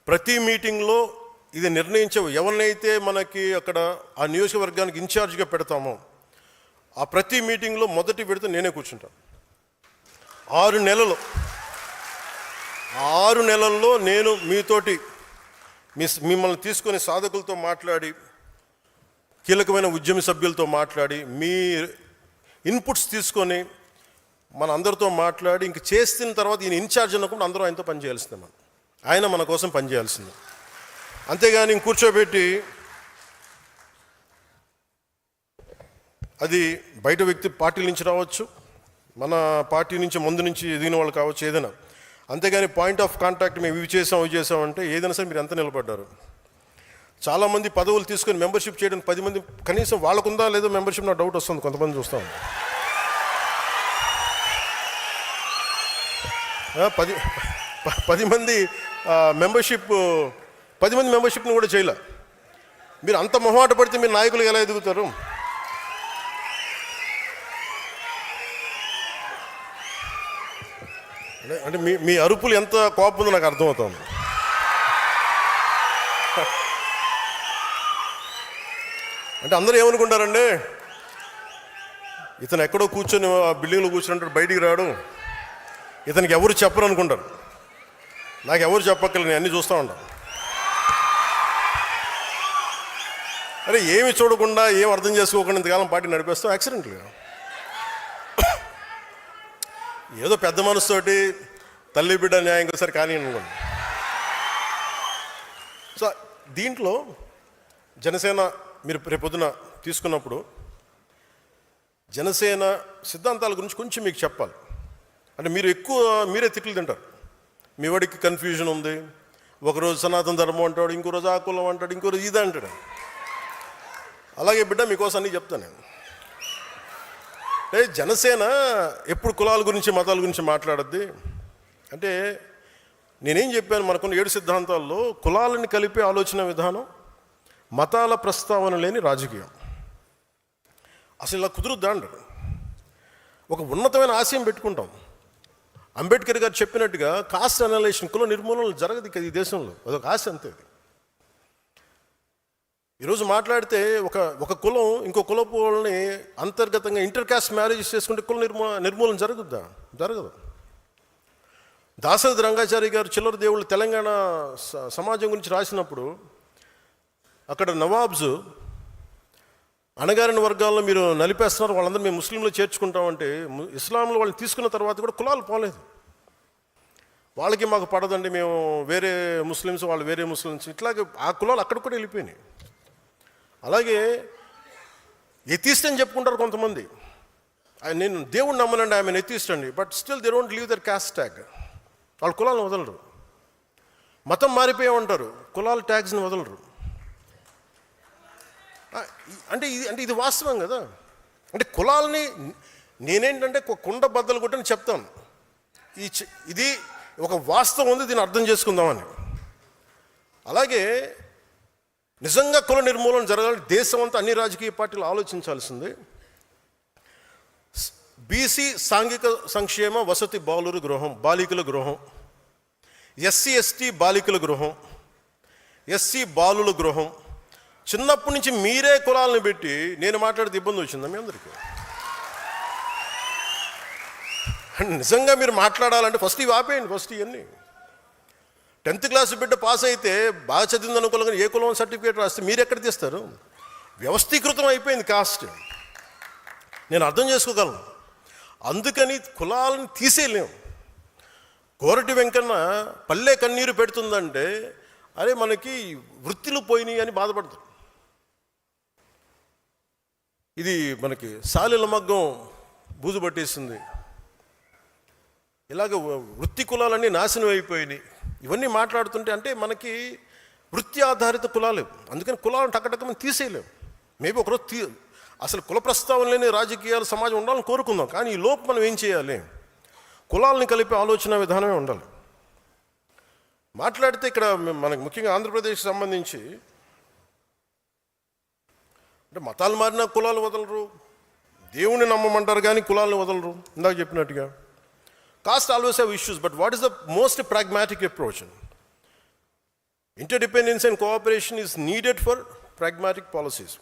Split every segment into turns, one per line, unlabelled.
ప్రతి మీటింగ్లో ఇది నిర్ణయించే ఎవరినైతే మనకి అక్కడ ఆ నియోజకవర్గానికి ఇన్ఛార్జ్గా పెడతామో ఆ ప్రతి మీటింగ్లో మొదటి విడత నేనే కూర్చుంటాను. 6 నెలల్లో నేను మీతోటి మిమ్మల్ని తీసుకొని సాధకులతో మాట్లాడి, కీలకమైన ఉద్యమ సభ్యులతో మాట్లాడి, మీ ఇన్పుట్స్ తీసుకొని మన అందరితో మాట్లాడి ఇంక చేసిన తర్వాత ఈయన ఇన్ఛార్జ్ అన్నప్పుడు అందరూ ఆయనతో పనిచేయాల్సిందే. ఆయన మన కోసం పనిచేయాల్సిందే. అంతేగాని ఇంక కూర్చోబెట్టి అది బయట వ్యక్తి పార్టీల నుంచి రావచ్చు, మన పార్టీ నుంచి ముందు నుంచి ఎదిగిన వాళ్ళు కావచ్చు, ఏదైనా. అంతేగాని పాయింట్ ఆఫ్ కాంటాక్ట్ మేము ఇవి చేసామంటే ఏదైనా సరే మీరు ఎంత నిలబడ్డారు. చాలామంది పదవులు తీసుకొని మెంబర్షిప్ చేయడం 10 మంది కనీసం వాళ్ళకుందా లేదో మెంబర్షిప్ నాకు డౌట్ వస్తుంది. కొంతమంది చూస్తాం 10 మంది మెంబర్షిప్ 10 మంది మెంబర్షిప్ని కూడా చేయలే. మీరు అంత మొహమాట పడితే మీరు నాయకులు ఎలా ఎదుగుతారు? అంటే మీ అరుపులు ఎంత కోపం ఉందో నాకు అర్థమవుతుంది. అంటే అందరూ ఏమనుకుంటారండి, ఇతను ఎక్కడో కూర్చొని ఆ బిల్డింగ్లో కూర్చుంటాడు, బయటికి రాడు, ఇతనికి ఎవరు చెప్పరు అనుకుంటారు. నాకు ఎవరు చెప్పక్కర్లేదు, నేను అన్నీ చూస్తూ ఉంటాను. అరే ఏమి చూడకుండా ఏం అర్థం చేసుకోకుండా ఇంతకాలం పార్టీ నడిపేస్తాం యాక్సిడెంట్గా. ఏదో పెద్ద మనసుతోటి తల్లి బిడ్డ న్యాయం ఇంకోసారి కానీ అనుకోండి. సో దీంట్లో జనసేన మీరు రేపొద్దున తీసుకున్నప్పుడు జనసేన సిద్ధాంతాల గురించి కొంచెం మీకు చెప్పాలి. అంటే మీరే తిట్లు తింటారు. మీ వాడికి కన్ఫ్యూజన్ ఉంది, ఒకరోజు సనాతన ధర్మం అంటాడు, ఇంకో రోజు ఆ కులం అంటాడు, ఇంకో రోజు ఇది అంటాడు. అలాగే బిడ్డ మీకోసం అన్నీ చెప్తాను నేను. జనసేన ఎప్పుడు కులాల గురించి మతాల గురించి మాట్లాడద్ది. అంటే నేనేం చెప్పాను, మనకున్న 7 సిద్ధాంతాల్లో కులాలని కలిపే ఆలోచన విధానం, మతాల ప్రస్తావన లేని రాజకీయం. అసలు ఇలా కుదురుద్దా అంటారు. ఒక ఉన్నతమైన ఆశయం పెట్టుకుంటాం. అంబేద్కర్ గారు చెప్పినట్టుగా కాస్ట్ అనలైజేషన్, కుల నిర్మూలన జరగదు ఈ దేశంలో. అదొక ఆశ అంతే. ఈరోజు మాట్లాడితే ఒక కులం ఇంకో కులపు వాళ్ళని అంతర్గతంగా ఇంటర్ కాస్ట్ మ్యారేజెస్ చేసుకుంటే కుల నిర్మూలన జరగదు. దాశరథి రంగాచారి గారు చిల్లర దేవుళ్ళు తెలంగాణ సమాజం గురించి రాసినప్పుడు అక్కడ నవాబ్స్ అణగారిన వర్గాల్లో మీరు నలిపేస్తున్నారు, వాళ్ళందరూ మేము ముస్లింలో చేర్చుకుంటామంటే ఇస్లాంలో వాళ్ళని తీసుకున్న తర్వాత కూడా కులాలు పోలేదు. వాళ్ళకి మాకు పడదండి, మేము వేరే ముస్లిమ్స్, వాళ్ళు వేరే ముస్లిమ్స్, ఇట్లాగే ఆ కులాలు అక్కడ కూడా వెళ్ళిపోయినాయి. అలాగే ఎథీస్ట్ అని చెప్పుకుంటారు కొంతమంది. నేను దేవుడిని నమ్మనండి, ఆమె ఎథీస్ట్ అండి, but still they don't leave their caste tag. వాళ్ళు కులాలను వదలరు. మతం మారిపోయామంటారు, కులాల ట్యాగ్స్ని వదలరు. అంటే ఇది వాస్తవం కదా. అంటే కులాలని నేనేంటంటే కుండ బద్దలు కొట్టని చెప్తాను. ఇది ఒక వాస్తవం ఉంది, దీన్ని అర్థం చేసుకుందామని. అలాగే నిజంగా కుల నిర్మూలన జరగాలి దేశం అంతా అన్ని రాజకీయ పార్టీలు ఆలోచించాల్సింది. బీసీ సాంఘిక సంక్షేమ వసతి బాలికల గృహం, ఎస్సీ ఎస్టీ బాలికల గృహం, ఎస్సీ బాలుల గృహం. చిన్నప్పటి నుంచి మీరే కులాలను పెట్టి నేను మాట్లాడితే ఇబ్బంది వచ్చిందా మీ అందరికీ? నిజంగా మీరు మాట్లాడాలంటే ఫస్ట్ ఇవి ఆపేయండి. ఫస్ట్ ఇవన్నీ 10th క్లాస్ బిడ్డ పాస్ అయితే బాగా చదివింది అనుకోవాలి, ఏ కులం సర్టిఫికేట్ రాస్తే మీరు ఎక్కడ తీస్తారు? వ్యవస్థీకృతం అయిపోయింది కాస్ట్. నేను అర్థం చేసుకోగలను. అందుకని కులాలను తీసేయలేము. కోరటి వెంకన్న పల్లె కన్నీరు పెడుతుందంటే అరే మనకి వృత్తులు పోయినాయి అని బాధపడతారు. ఇది మనకి సాలెల మగ్గం బూజు పట్టేసింది, ఇలాగ వృత్తి కులాలన్నీ నాశనం అయిపోయినాయి. ఇవన్నీ మాట్లాడుతుంటే అంటే మనకి వృత్తి ఆధారిత కులాలు. అందుకని కులాలను టక్కటక్కమని తీసేయలేము. మేబీ ఒకరోజు అసలు కుల ప్రస్తావన లేని రాజకీయాలు సమాజం ఉండాలని కోరుకుందాం. కానీ ఈ లోపు మనం ఏం చేయాలి? కులాలని కలిపే ఆలోచన విధానమే ఉండాలి. మాట్లాడితే ఇక్కడ మనకు ముఖ్యంగా ఆంధ్రప్రదేశ్కి సంబంధించి అంటే మతాలు మారినా కులాలు వదలరు, దేవుణ్ణి నమ్మమంటారు కానీ కులాలను వదలరు. ఇందాక చెప్పినట్టుగా caste always have issues, but what is the most pragmatic approach? Interdependence and cooperation is needed for pragmatic policies.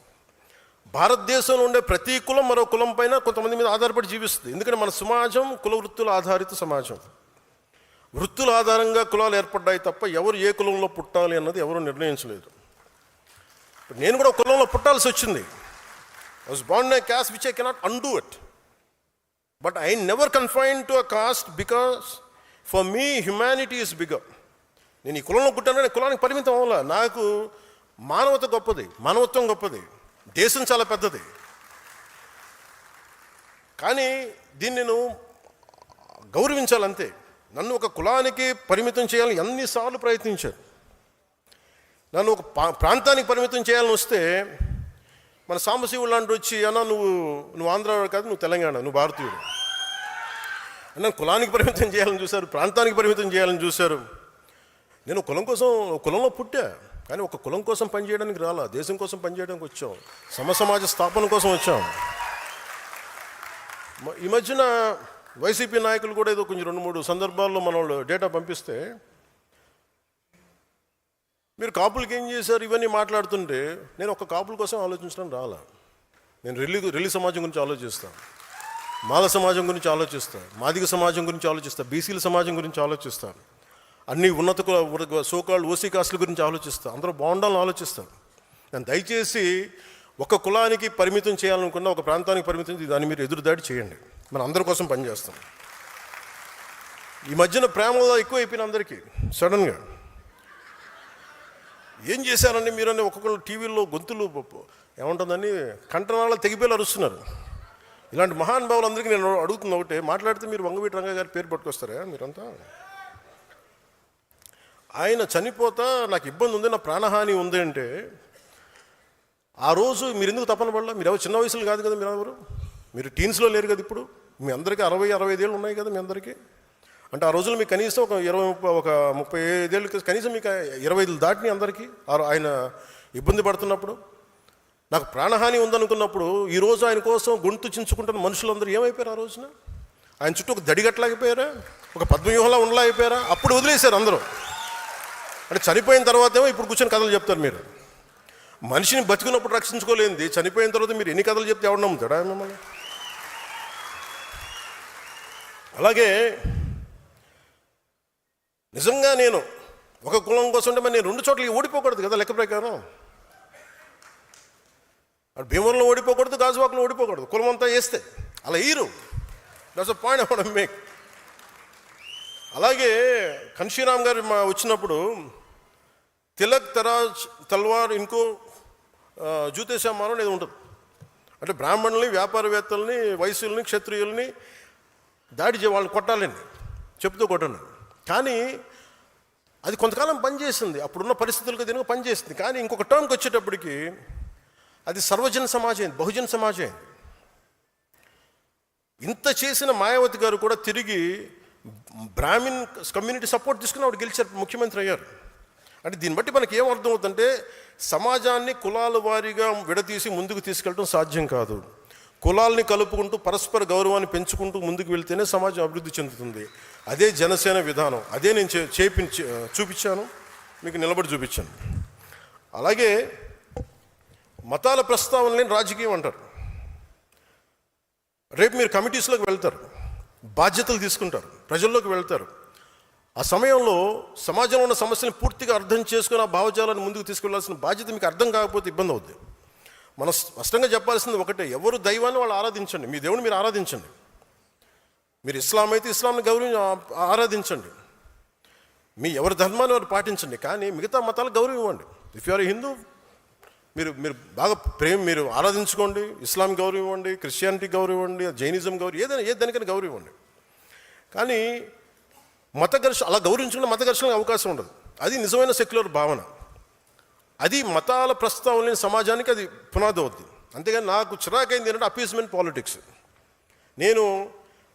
భారతదేశంలో ఉండే ప్రతి కులం మరో కులం పైన కొంతమంది మీద ఆధారపడి జీవిస్తుంది. ఎందుకంటే మన సమాజం కుల వృత్తుల ఆధారిత సమాజం. వృత్తుల ఆధారంగా కులాలు ఏర్పడ్డాయి తప్ప ఎవరు ఏ కులంలో పుట్టాలి అన్నది ఎవరు నిర్ణయించలేదు. నేను కూడా కులంలో పుట్టాల్సి వచ్చింది. I was born in a caste which I cannot undo it. But I never confined to a caste because for me humanity is bigger. నేను ఈ కులంలో పుట్టానంటే కులానికి పరిమితం అవ్వాల. నాకు మానవత గొప్పది, మానవత్వం గొప్పది, దేశం చాలా పెద్దది. కానీ దీన్ని నేను గౌరవించాలంతే. నన్ను ఒక కులానికి పరిమితం చేయాలని ఎన్నిసార్లు ప్రయత్నించారు. నన్ను ఒక ప్రాంతానికి పరిమితం చేయాలని వస్తే మన సాంబశివుడు లాంటి వచ్చి అన్న నువ్వు ఆంధ్ర కాదు, నువ్వు తెలంగాణ, నువ్వు భారతీయుడు అన్న కులానికి పరిమితం చేయాలని చూశారు, ప్రాంతానికి పరిమితం చేయాలని చూశారు. నేను కులంలో పుట్టా, కానీ ఒక కులం కోసం పనిచేయడానికి రాలా, దేశం కోసం పనిచేయడానికి వచ్చాం, సమాజ స్థాపన కోసం వచ్చాం. ఈ మధ్యన వైసీపీ నాయకులు కూడా ఏదో కొంచెం 2-3 సందర్భాల్లో మన వాళ్ళు డేటా పంపిస్తే మీరు కాపులకి ఏం చేశారు ఇవన్నీ మాట్లాడుతుంటే నేను ఒక కాపుల కోసం ఆలోచించడం రాలా. నేను రెల్లి సమాజం గురించి ఆలోచిస్తాను, మాల సమాజం గురించి ఆలోచిస్తాను, మాదిగ సమాజం గురించి ఆలోచిస్తాను, బీసీల సమాజం గురించి ఆలోచిస్తాను, అన్ని ఉన్నత సోకాళ్ళు ఓసీ కాస్టుల గురించి ఆలోచిస్తాను, అందరూ బాగుండాలని ఆలోచిస్తాను. నేను దయచేసి ఒక కులానికి పరిమితం చేయాలనుకున్నా, ఒక ప్రాంతానికి పరిమితం దాన్ని మీరు ఎదురుదాడి చేయండి, మనం అందరి కోసం పనిచేస్తాం. ఈ మధ్యన ప్రేమలో ఎక్కువ అయిపోయిన అందరికీ సడన్గా ఏం చేశారండి మీరని ఒక్కొక్కరు టీవీల్లో గొంతులు ఏముంటుందని కంటనాల్లో తెగిపోయి అరుస్తున్నారు. ఇలాంటి మహానుభావులందరికీ నేను అడుగుతున్న ఒకటే, మాట్లాడితే మీరు వంగవీటి రంగా గారి పేరు పట్టుకొస్తారా మీరంతా? ఆయన చనిపోతా నాకు ఇబ్బంది ఉంది, నా ప్రాణహాని ఉంది అంటే ఆ రోజు మీరు ఎందుకు తపన పడలా? మీరు ఎవరు చిన్న వయసులో కాదు కదా, మీరు టీన్స్లో లేరు కదా. ఇప్పుడు మీ అందరికీ 60-65 ఏళ్ళు ఉన్నాయి కదా మీ అందరికీ. అంటే ఆ రోజులు మీకు కనీసం ఒక 35 ఏళ్ళు, కనీసం మీకు 25 దాటిని అందరికీ. ఆయన ఇబ్బంది పడుతున్నప్పుడు, నాకు ప్రాణహాని ఉందనుకున్నప్పుడు, ఈరోజు ఆయన కోసం గొంతు చించుకుంటున్న మనుషులందరూ ఏమైపోయారు? ఆ రోజున ఆయన చుట్టూ ఒక దడిగట్లాగిపోయారా, ఒక పద్మవ్యూహంలా ఉండలాగిపోయారా? అప్పుడు వదిలేశారు అందరూ. అంటే చనిపోయిన తర్వాత ఏమో ఇప్పుడు కూర్చొని కథలు చెప్తారు. మీరు మనిషిని బతికినప్పుడు రక్షించుకోలేంది, చనిపోయిన తర్వాత మీరు ఎన్ని కథలు చెప్తే ఎవరు నమ్ముతాడా మిమ్మల్ని? అలాగే నిజంగా నేను ఒక కులం కోసం ఉంటే మరి నేను 2 చోట్లకి ఓడిపోకూడదు కదా లెక్క ప్రకారం. భీమవరంలో ఓడిపోకూడదు, గాజువాకలో ఓడిపోకూడదు, కులం అంతా వేస్తే అలా ఈరు. That's a point I want to make. అలాగే కన్షీరామ్ గారు వచ్చినప్పుడు తిలక్ తరాజ్ తల్వార్ ఇంకో జ్యోతిషమానం అనేది ఉంటుంది. అంటే బ్రాహ్మణుల్ని, వ్యాపారవేత్తల్ని, వైశ్యుల్ని, క్షత్రియుల్ని దాడి వాళ్ళని కొట్టాలండి, చెప్తూ కొట్టండి. కానీ అది కొంతకాలం పనిచేసింది, అప్పుడున్న పరిస్థితులకు దీనికి పనిచేసింది. కానీ ఇంకొక టర్మ్కి వచ్చేటప్పటికి అది సర్వజన సమాజం, బహుజన సమాజం. ఇంత చేసిన మాయావతి గారు కూడా తిరిగి బ్రాహ్మిన్ కమ్యూనిటీ సపోర్ట్ తీసుకుని ఆవిడ గెలిచారు, ముఖ్యమంత్రి అయ్యారు. అంటే దీన్ని బట్టి మనకి ఏం అర్థం అవుతుందంటే సమాజాన్ని కులాల వారీగా విడదీసి ముందుకు తీసుకెళ్ళడం సాధ్యం కాదు. కులాల్ని కలుపుకుంటూ పరస్పర గౌరవాన్ని పెంచుకుంటూ ముందుకు వెళ్తేనే సమాజం అభివృద్ధి చెందుతుంది. అదే జనసేన విధానం, అదే నేను చూపించాను, మీకు నిలబడి చూపించాను. అలాగే మతాల ప్రస్తావనలేని రాజకీయం అంటారు. రేపు మీరు కమిటీస్లోకి వెళ్తారు, బాధ్యతలు తీసుకుంటారు, ప్రజల్లోకి వెళ్తారు. ఆ సమయంలో సమాజంలో ఉన్న సమస్యలను పూర్తిగా అర్థం చేసుకుని ఆ భావజాలను ముందుకు తీసుకెళ్లాల్సిన బాధ్యత మీకు అర్థం కాకపోతే ఇబ్బంది అవుద్ది. మనం స్పష్టంగా చెప్పాల్సింది ఒకటే, ఎవరు దైవాన్ని వాళ్ళు ఆరాధించండి, మీ దేవుని మీరు ఆరాధించండి. మీరు ఇస్లాం అయితే ఇస్లాంని ఆరాధించండి, మీ ఎవరి ధర్మాన్ని వారు పాటించండి. కానీ మిగతా మతాలకు గౌరవం ఇవ్వండి. ఇఫ్ యు ఆర్ హిందూ, మీరు బాగా మీరు ఆరాధించుకోండి, ఇస్లాం గౌరవం ఇవ్వండి, క్రిస్టియానిటీ గౌరవం ఇవ్వండి, జైనిజం గౌరవం, ఏదైనా దానికైనా గౌరవం ఇవ్వండి. కానీ అలా గౌరవించుకున్న మత ఘర్షణకు అవకాశం ఉండదు. అది నిజమైన సెక్యులర్ భావన. అది మతాల ప్రస్తావన లేని సమాజానికి అది పునాది అవుద్ది. అంతేగాని నాకు చిరాకైంది ఏంటంటే అపీస్మెంట్ పాలిటిక్స్. నేను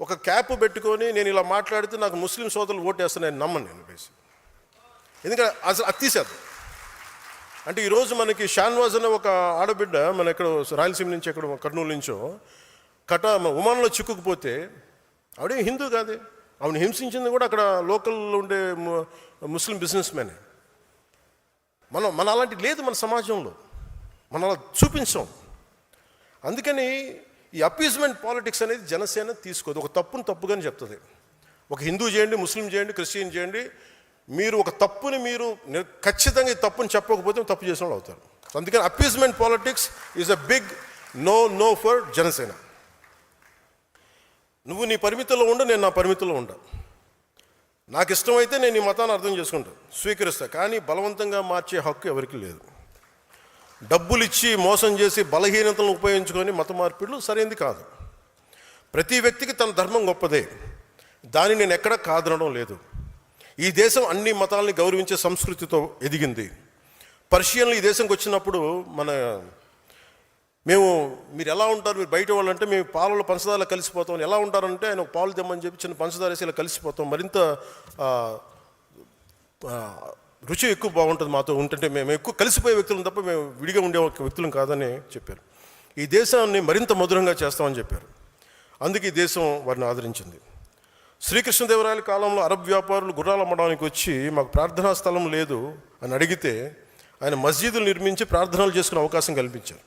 ఒక క్యాప్ పెట్టుకొని నేను ఇలా మాట్లాడితే నాకు ముస్లిం సోదరులు ఓటేస్తాను నేను నమ్మను. నేను బేసి ఎందుకంటే అసలు అది తీసేద్దాం. అంటే ఈరోజు మనకి షాన్వాజ్ అనే ఒక ఆడబిడ్డ మన ఎక్కడ రాయలసీమ నుంచి ఎక్కడ కర్నూలు నుంచో ఉమాన్లో చిక్కుకుపోతే ఆవిడే హిందూ కాదే, ఆవిడ హింసించింది కూడా అక్కడ లోకల్లో ఉండే ముస్లిం బిజినెస్ మ్యానే. మన అలాంటి లేదు మన సమాజంలో, మనం అలా చూపించాం. అందుకని ఈ అపీజ్మెంట్ పాలిటిక్స్ అనేది జనసేన తీసుకోదు. ఒక తప్పుని తప్పుగానే చెప్తుంది. ఒక హిందూ చేయండి, ముస్లిం చేయండి, క్రిస్టియన్ చేయండి, మీరు ఒక తప్పుని మీరు ఖచ్చితంగా ఈ తప్పుని చెప్పకపోతే తప్పు చేసిన వాళ్ళు అవుతారు. అందుకని appeasement politics is a big no for Janasena. నువ్వు నీ పరిమితుల్లో ఉండు, నేను నా పరిమితుల్లో ఉండా. నాకు ఇష్టమైతే నేను ఈ మతాన్ని అర్థం చేసుకుంటాను, స్వీకరిస్తా. కానీ బలవంతంగా మార్చే హక్కు ఎవరికి లేదు. డబ్బులు ఇచ్చి మోసం చేసి బలహీనతలను ఉపయోగించుకొని మత మార్పిడులు సరైనది కాదు. ప్రతి వ్యక్తికి తన ధర్మం గొప్పదే, దాన్ని నేను ఎక్కడ కాదనడం లేదు. ఈ దేశం అన్ని మతాలని గౌరవించే సంస్కృతితో ఎదిగింది. పర్షియన్లు ఈ దేశంకి వచ్చినప్పుడు మీరు ఎలా ఉంటారు, మీరు బయట వాళ్ళు అంటే మేము పాలలో పంచదారలో కలిసిపోతాం. ఎలా ఉంటారంటే ఆయన ఒక పాలు తెమ్మని చెప్పి చిన్న పంచదార వేసి ఇలా కలిసిపోతాం, మరింత రుచి ఎక్కువ బాగుంటుంది మాతో ఉంటుంటే. మేము ఎక్కువ కలిసిపోయే వ్యక్తులను తప్ప మేము విడిగా ఉండే వ్యక్తులం కాదని చెప్పారు. ఈ దేశాన్ని మరింత మధురంగా చేస్తామని చెప్పారు. అందుకే ఈ దేశం వారిని ఆదరించింది. శ్రీకృష్ణదేవరాయల కాలంలో అరబ్ వ్యాపారులు గుర్రాలు అమ్మడానికి వచ్చి మాకు ప్రార్థనా స్థలం లేదు అని అడిగితే ఆయన మస్జిదులు నిర్మించి ప్రార్థనలు చేసుకునే అవకాశం కల్పించారు.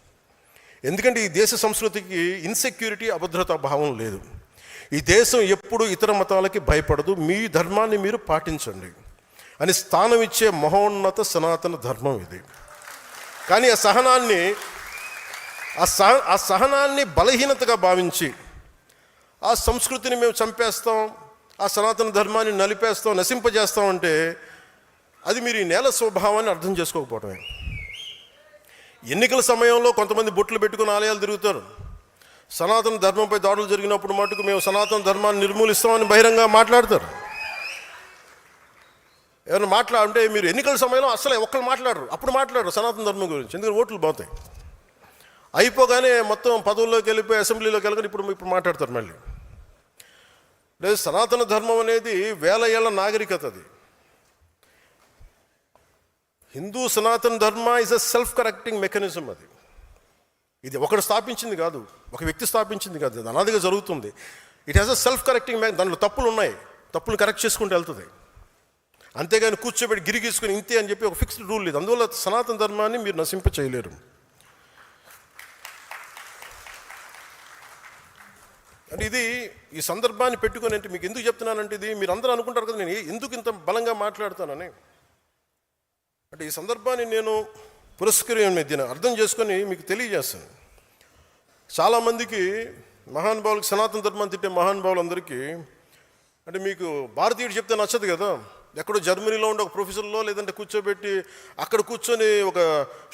ఎందుకంటే ఈ దేశ సంస్కృతికి ఇన్సెక్యూరిటీ, అభద్రతా భావం లేదు. ఈ దేశం ఎప్పుడు ఇతర మతాలకి భయపడదు. మీ ధర్మాన్ని మీరు పాటించండి అని స్థానం ఇచ్చే మహోన్నత సనాతన ధర్మం ఇది. కానీ ఆ సహనాన్ని బలహీనతగా భావించి ఆ సంస్కృతిని మేము చంపేస్తాం, ఆ సనాతన ధర్మాన్ని నలిపేస్తాం, నశింపజేస్తాం అంటే అది మీరు ఈ నేల స్వభావాన్ని అర్థం చేసుకోకపోవటమే. ఎన్నికల సమయంలో కొంతమంది బొట్లు పెట్టుకుని ఆలయాలు తిరుగుతారు. సనాతన ధర్మంపై దాడులు జరిగినప్పుడు మటుకు మేము సనాతన ధర్మాన్ని నిర్మూలిస్తామని బహిరంగ మాట్లాడతారు. ఎవరైనా అంటే మీరు ఎన్నికల సమయంలో అసలు ఒక్కరు మాట్లాడరు, అప్పుడు మాట్లాడరు సనాతన ధర్మం గురించి, ఎందుకంటే ఓట్లు పోతాయి. అయిపోగానే మొత్తం పదవుల్లోకి వెళ్ళిపోయి అసెంబ్లీలోకి వెళ్ళగానే ఇప్పుడు మాట్లాడతారు మళ్ళీ. లేదు, సనాతన ధర్మం అనేది వేల ఏళ్ల నాగరికత. అది హిందూ సనాతన ధర్మ is a self correcting mechanism. ఇది ఒకడు స్థాపించింది కాదు, ఒక వ్యక్తి స్థాపించింది కాదు, అది అనాదిగా జరుగుతుంది. It has a self correcting దాంట్లో తప్పులు ఉన్నాయి, తప్పులు కరెక్ట్ చేసుకుంటూ వెళ్తుంది. అంతేగాని కూర్చోబెట్టి గిరిగీసుకుని ఇంతే అని చెప్పి ఒక ఫిక్స్డ్ రూల్ లేదు. అందువల్ల సనాతన ధర్మాన్ని మీరు నశింప చేయలేరు. అంటే ఇది ఈ సందర్భాన్ని పెట్టుకొని అంటే మీకు ఎందుకు చెప్తున్నానంటే, ఇది మీరు అందరూ అనుకుంటారు కదా నేను ఎందుకు ఇంత బలంగా మాట్లాడతానని. అంటే ఈ సందర్భాన్ని నేను దీన్ని అర్థం చేసుకొని మీకు తెలియజేస్తాను. చాలామందికి మహానుభావులకి, సనాతన ధర్మాన్ని తిట్టే మహానుభావులందరికీ అంటే మీకు భారతీయుడు చెప్తే నచ్చదు కదా. ఎక్కడో జర్మనీలో ఉండే ఒక ప్రొఫెసర్లో లేదంటే కూర్చోబెట్టి అక్కడ కూర్చొని ఒక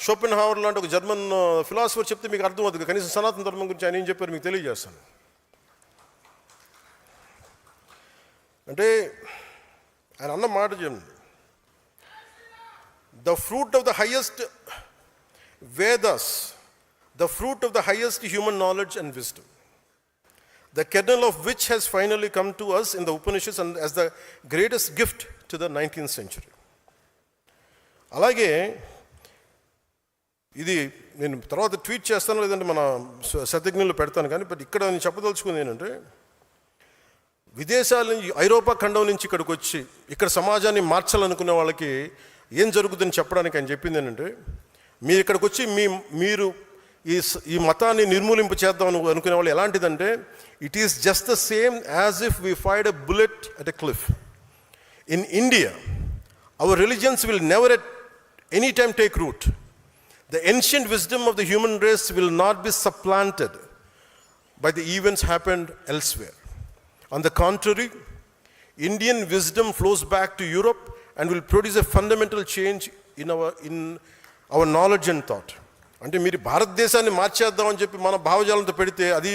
షోపెన్ హావర్ లాంటి ఒక జర్మన్ ఫిలాసఫర్ చెప్తే మీకు అర్థం అవుతుంది. కనీసం సనాతన ధర్మం గురించి ఆయన ఏం చెప్పారు మీకు తెలియజేస్తాను. అంటే ఆయన అన్న మాట చెప్పండి, the fruit of the highest Vedas, the fruit of the highest human knowledge and wisdom, the kernel of which has finally come to us in the Upanishads and as the greatest gift to the 19th century. అలాగే ఇది నేను తర్వాత tweet చేస్తాను, లేదంటే మన శతజ్ఞులు పెడతాను. కానీ but ఇక్కడ నేను చెప్పదలుచుకుంది ఏంటంటే, విదేశాల నుంచి, ఐరోపా ఖండం నుంచి ఇక్కడికి వచ్చి ఇక్కడ సమాజాన్ని మార్చాలనుకునే వాళ్ళకి ఏం జరుగుతుందని చెప్పడానికి ఆయన చెప్పింది ఏంటంటే, మీరు ఇక్కడికి వచ్చి మీరు ఈ మతాన్ని నిర్మూలింప చేద్దాం అనుకునే వాళ్ళు ఎలాంటిదంటే, it is just the same as if we fired a bullet at a cliff. In India our religions will never at any time take root. The ancient wisdom of the human race will not be supplanted by the events happened elsewhere. On the contrary, Indian wisdom flows back to Europe and will produce a fundamental change in our knowledge and thought. అంటే మీరు భారతదేశాన్ని మార్చేద్దామని చెప్పి మన భావజాలంతో పెడితే అది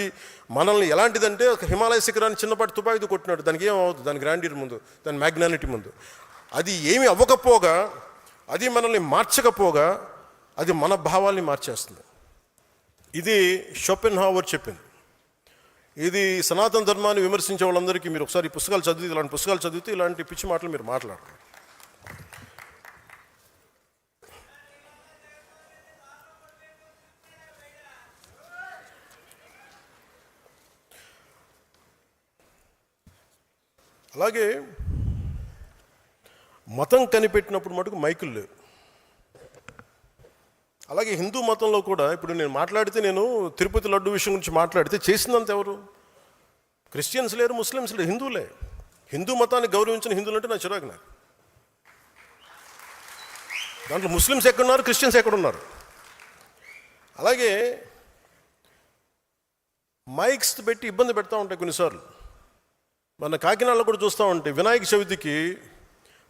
మనల్ని ఎలాంటిదంటే, ఒక హిమాలయ శిఖరాన్ని చిన్నపాటి తుపాకీతో కొట్టినాడు. దానికి ఏమవుతుంది, దాని గ్రాండీర్ ముందు, దాని మ్యాగ్నానిటీ ముందు. అది ఏమి అవ్వకపోగా, అది మనల్ని మార్చకపోగా, అది మన భావాల్ని మార్చేస్తుంది. ఇది షోపెన్ హావర్ చెప్పింది. ఇది సనాతన ధర్మాన్ని విమర్శించే వాళ్ళందరికీ మీరు ఒకసారి పుస్తకాలు చదివితే, ఇలాంటి పుస్తకాలు చదివితే ఇలాంటి పిచ్చి మాటలు మీరు మాట్లాడరు. అలాగే మతం కనిపెట్టినప్పుడు మటుకు మైకులు లేవు. అలాగే హిందూ మతంలో కూడా ఇప్పుడు నేను మాట్లాడితే, నేను తిరుపతి లడ్డు విషయం గురించి మాట్లాడితే చేసిందంత ఎవరు? క్రిస్టియన్స్ లేరు, ముస్లిమ్స్ లేరు, హిందువులే. హిందూ మతాన్ని గౌరవించిన హిందువులు అంటే నా చిరాకు. నాకు దాంట్లో ముస్లిమ్స్ ఎక్కడున్నారు, క్రిస్టియన్స్ ఎక్కడున్నారు? అలాగే మైక్స్ పెట్టి ఇబ్బంది పెడతా ఉంటాయి కొన్నిసార్లు. మన కాకినాడలో కూడా చూస్తూ ఉంటే వినాయక చవితికి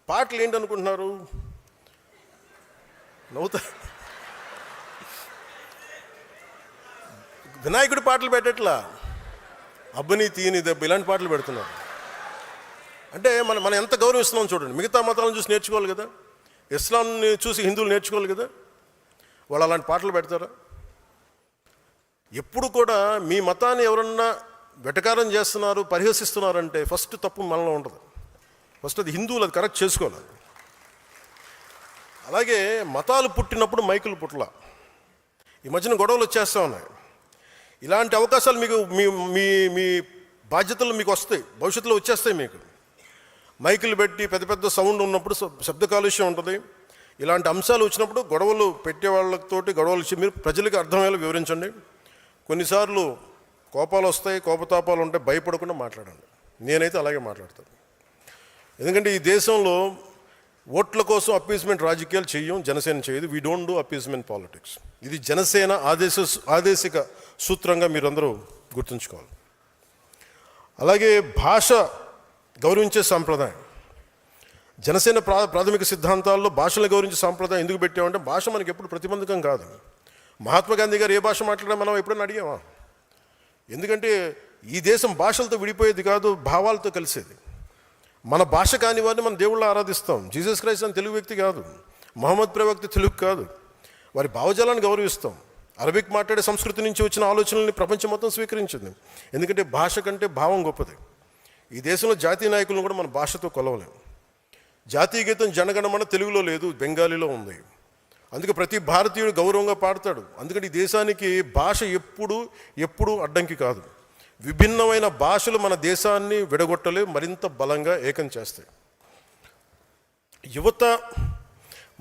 పాటలు ఏంటనుకుంటున్నారు? నవ్వుతా. వినాయకుడి పాటలు పెట్టట్లా, అబ్బని తీయని దెబ్బ ఇలాంటి పాటలు పెడుతున్నారు. అంటే మనం ఎంత గౌరవిస్తున్నాం చూడండి. మిగతా మతాలను చూసి నేర్చుకోవాలి కదా, ఇస్లాంని చూసి హిందువులు నేర్చుకోవాలి కదా. వాళ్ళు అలాంటి పాటలు పెడతారా? ఎప్పుడు కూడా మీ మతాన్ని ఎవరన్నా వెటకారం చేస్తున్నారు, పరిహసిస్తున్నారంటే ఫస్ట్ తప్పు మనలో ఉంటుంది. ఫస్ట్ అది హిందువులు అది కరెక్ట్ చేసుకోవాలి. అలాగే మతాలు పుట్టినప్పుడు మైకులు పుట్టల. ఈ మధ్యన గొడవలు వచ్చేస్తూ ఉన్నాయి. ఇలాంటి అవకాశాలు మీకు మీ మీ మీ బాధ్యతలు మీకు వస్తాయి, భవిష్యత్తులో వచ్చేస్తాయి. మీకు మైకులు పెట్టి పెద్ద పెద్ద సౌండ్ ఉన్నప్పుడు శబ్ద కాలుష్యం ఉంటుంది. ఇలాంటి అంశాలు వచ్చినప్పుడు గొడవలు పెట్టే వాళ్ళతోటి గొడవలు మీరు ప్రజలకు అర్థమయ్యేలా వివరించండి. కొన్నిసార్లు కోపాలు వస్తాయి, కోపతాపాలు ఉంటాయి, భయపడకుండా మాట్లాడండి. నేనైతే అలాగే మాట్లాడతాను. ఎందుకంటే ఈ దేశంలో ఓట్ల కోసం అప్పీస్మెంట్ రాజకీయాలు చెయ్యం, జనసేన చేయదు. We don't do appeasement politics. ఇది జనసేన ఆదేశిక సూత్రంగా మీరందరూ గుర్తుంచుకోవాలి. అలాగే భాష గౌరవించే సాంప్రదాయం, జనసేన ప్రాథమిక సిద్ధాంతాల్లో భాషను గౌరవించే సాంప్రదాయం ఎందుకు పెట్టామంటే, భాష మనకి ఎప్పుడు ప్రతిబంధకం కాదు. మహాత్మా గాంధీ గారు ఏ భాష మాట్లాడా మనం ఎప్పుడైనా అడిగామా? ఎందుకంటే ఈ దేశం భాషలతో విడిపోయేది కాదు, భావాలతో కలిసేది. మన భాష కాని వారిని మనం దేవుళ్ళ ఆరాధిస్తాం. జీసస్ క్రైస్ట్ అని తెలుగు వ్యక్తి కాదు, మహమ్మద్ ప్రవక్త తెలుగు కాదు. వారి భావజాలాన్ని గౌరవిస్తాం. అరబిక్ మాట్లాడే సంస్కృతి నుంచి వచ్చిన ఆలోచనల్ని ప్రపంచం మొత్తం స్వీకరించింది. ఎందుకంటే భాష కంటే భావం గొప్పది. ఈ దేశంలో జాతీయ నాయకులను కూడా మన భాషతో కొలవలేము. జాతీయ గీతం జనగణమన తెలుగులో లేదు, బెంగాలీలో ఉంది. అందుకే ప్రతి భారతీయుడు గౌరవంగా పాడతాడు. అందుకని ఈ దేశానికి భాష ఎప్పుడు అడ్డంకి కాదు. విభిన్నమైన భాషలు మన దేశాన్ని విడగొట్టలేవు, మరింత బలంగా ఏకం చేస్తాయి. యువత